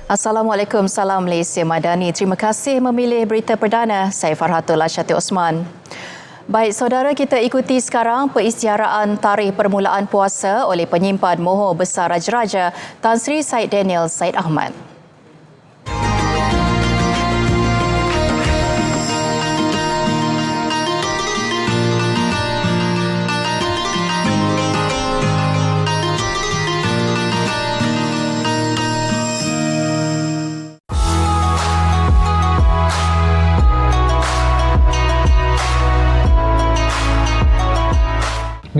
Assalamualaikum, salam Malaysia Madani. Terima kasih memilih berita perdana. Saya Farhatul Asyati Osman. Baik, saudara, kita ikuti sekarang peristiharaan tarikh permulaan puasa oleh penyimpan Mohor Besar Raja-Raja Tan Sri Syed Daniel Syed Ahmad.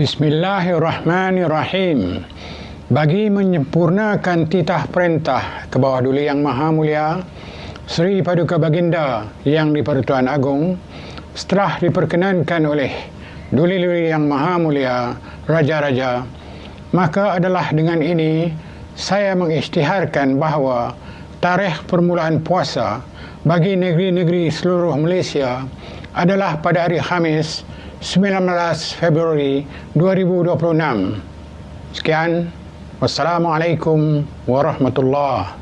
Bismillahirrahmanirrahim. Bagi menyempurnakan titah perintah ke bawah Duli Yang Maha Mulia Seri Paduka Baginda Yang di-Pertuan Agong, setelah diperkenankan oleh Duli Yang Maha Mulia Raja-Raja, maka adalah dengan ini saya mengisytiharkan bahawa tarikh permulaan puasa bagi negeri-negeri seluruh Malaysia adalah pada hari Khamis 19 Februari 2026. Sekian. Wassalamualaikum warahmatullahi